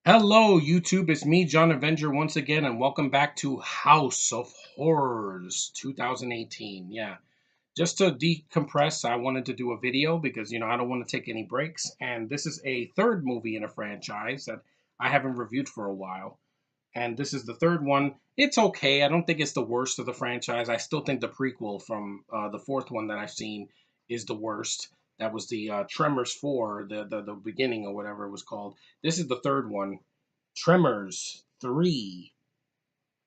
Hello, YouTube. It's me, John Avenger, once again, and welcome back to House of Horrors 2018. Yeah, just to decompress, I wanted to do a video because, I don't want to take any breaks. And this is a third movie in a franchise that I haven't reviewed for a while. And this is the third one. It's okay. I don't think it's the worst of the franchise. I still think the prequel from the fourth one that I've seen is the worst. That was the Tremors 4, the beginning or whatever it was called. This is the third one. Tremors 3,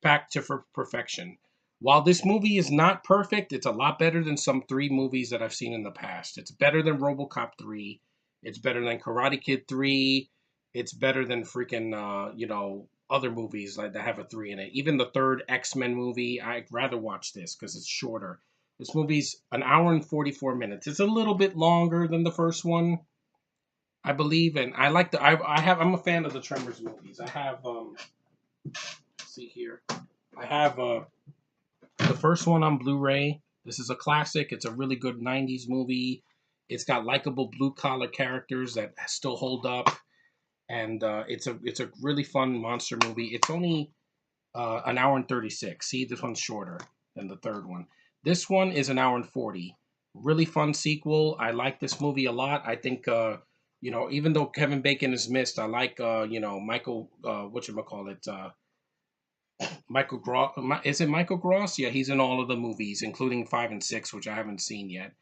Back to Perfection. While this movie is not perfect, it's a lot better than some three movies that I've seen in the past. It's better than RoboCop 3. It's better than Karate Kid 3. It's better than freaking, other movies like that have a 3 in it. Even the third X-Men movie, I'd rather watch this because it's shorter. This movie's an hour and 44 minutes. It's a little bit longer than the first one, I believe, and I like I'm a fan of the Tremors movies. I have let's see here. I have the first one on Blu-ray. This is a classic. It's a really good '90s movie. It's got likable blue collar characters that still hold up, and it's a really fun monster movie. It's only an hour and 36. See, this one's shorter than the third one. This one is an hour and 40. Really fun sequel. I like this movie a lot. I think even though Kevin Bacon is missed, I like Michael whatchamacallit, Michael Gross. Is it Michael Gross? Yeah, he's in all of the movies, including 5 and 6, which I haven't seen yet.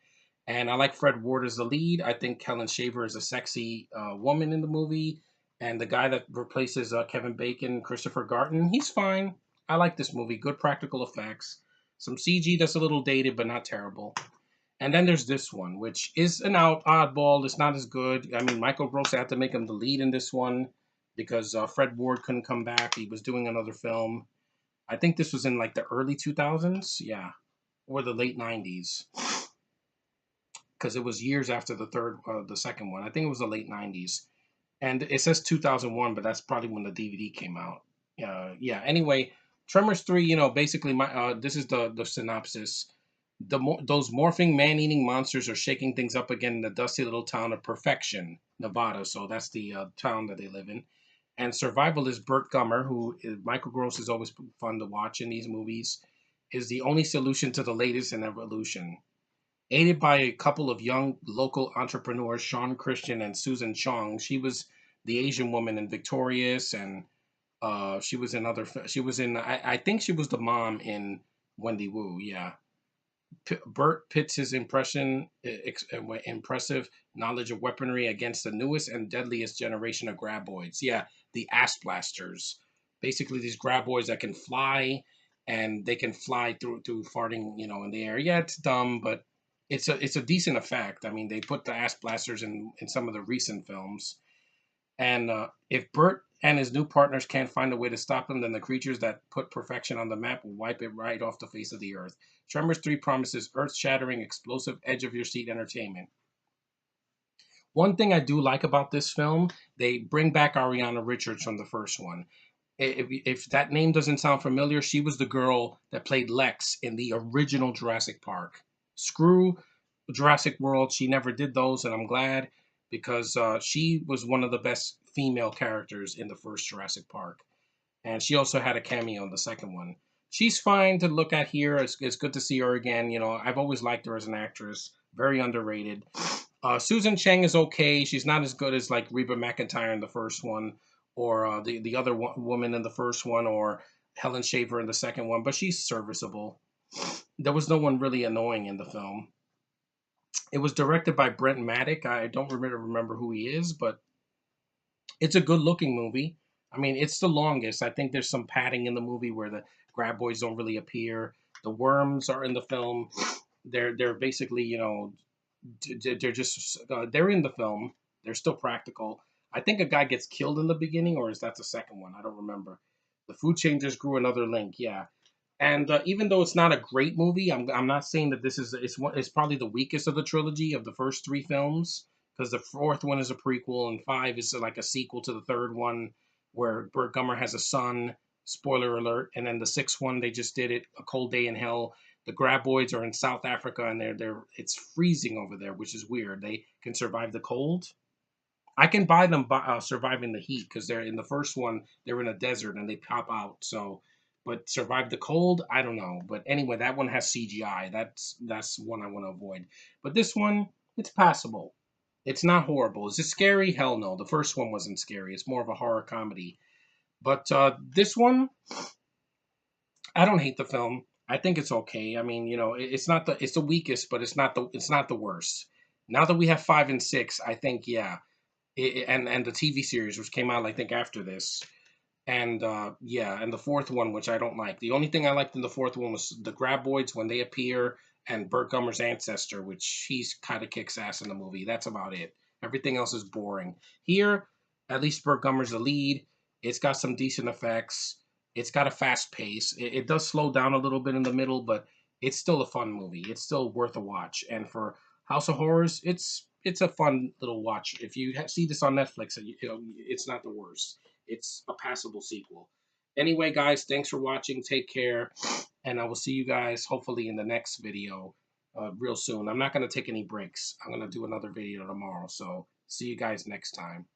And I like Fred Ward as the lead. I think Helen Shaver is a sexy woman in the movie. And the guy that replaces Kevin Bacon, Christopher Garten, he's fine. I like this movie. Good practical effects. Some CG that's a little dated, but not terrible. And then there's this one, which is an oddball. It's not as good. I mean, Michael Gross had to make him the lead in this one because Fred Ward couldn't come back. He was doing another film. I think this was in like the early 2000s. Yeah. Or the late 90s, because it was years after the second one. I think it was the late 90s, and it says 2001, but that's probably when the DVD came out. Yeah. Anyway, Tremors 3. Basically, this is the synopsis. Those morphing man-eating monsters are shaking things up again in the dusty little town of Perfection, Nevada. So that's the town that they live in. And survivalist Burt Gummer, Michael Gross is always fun to watch in these movies, is the only solution to the latest in evolution. Aided by a couple of young local entrepreneurs, Sean Christian and Susan Chong. She was the Asian woman in Victorious, and she was in other. She was in. I think she was the mom in Wendy Wu. Yeah. Bert pits his impressive knowledge of weaponry against the newest and deadliest generation of graboids. Yeah, the ass blasters. Basically, these graboids that can fly, and they can fly through farting, in the air. Yeah, it's dumb, but it's a decent effect. I mean, they put the ass blasters in some of the recent films. And if Bert and his new partners can't find a way to stop them, then the creatures that put perfection on the map will wipe it right off the face of the earth. Tremors 3 promises earth shattering, explosive, edge of your seat entertainment. One thing I do like about this film, they bring back Ariana Richards from the first one. If that name doesn't sound familiar, she was the girl that played Lex in the original Jurassic Park. Screw Jurassic World, she never did those, and I'm glad because she was one of the best female characters in the first Jurassic Park. And she also had a cameo in the second one. She's fine to look at here. It's good to see her again. I've always liked her as an actress. Very underrated. Susan Cheng is okay. She's not as good as like Reba McEntire in the first one, or the other woman in the first one, or Helen Shaver in the second one, but she's serviceable. There was no one really annoying in the film. It was directed by Brent Maddock. I don't really remember who he is, but it's a good looking movie. I mean, it's the longest. I think there's some padding in the movie where the graboids don't really appear. The worms are in the film. They're basically, they're just they're in the film. They're still practical. I think a guy gets killed in the beginning, or is that the second one? I don't remember. The food changers grew another link. Yeah, and even though it's not a great movie, I'm not saying that this is it's probably the weakest of the trilogy of the first three films, because the fourth one is a prequel and five is like a sequel to the third one where Burt Gummer has a son. Spoiler alert! And then the sixth one they just did it, A Cold Day in Hell. The graboids are in South Africa and it's freezing over there, which is weird. They can survive the cold. I can buy them surviving the heat because they're in the first one. They're in a desert and they pop out. So, but survive the cold, I don't know. But anyway, that one has CGI. That's one I want to avoid. But this one, it's passable. It's not horrible. Is it scary? Hell no. The first one wasn't scary. It's more of a horror comedy. But this one, I don't hate the film. I think it's okay. I mean, it's not the weakest, but it's not the worst. Now that we have 5 and 6, I think yeah, and the TV series which came out I think after this, and yeah, and the fourth one which I don't like. The only thing I liked in the fourth one was the graboids when they appear, and Burt Gummer's ancestor, which he's kind of kicks ass in the movie. That's about it. Everything else is boring. Here, at least Burt Gummer's the lead. It's got some decent effects. It's got a fast pace. It does slow down a little bit in the middle, but it's still a fun movie. It's still worth a watch. And for House of Horrors, it's a fun little watch. If you see this on Netflix, it's not the worst. It's a passable sequel. Anyway, guys, thanks for watching. Take care, and I will see you guys hopefully in the next video real soon. I'm not going to take any breaks. I'm going to do another video tomorrow. So see you guys next time.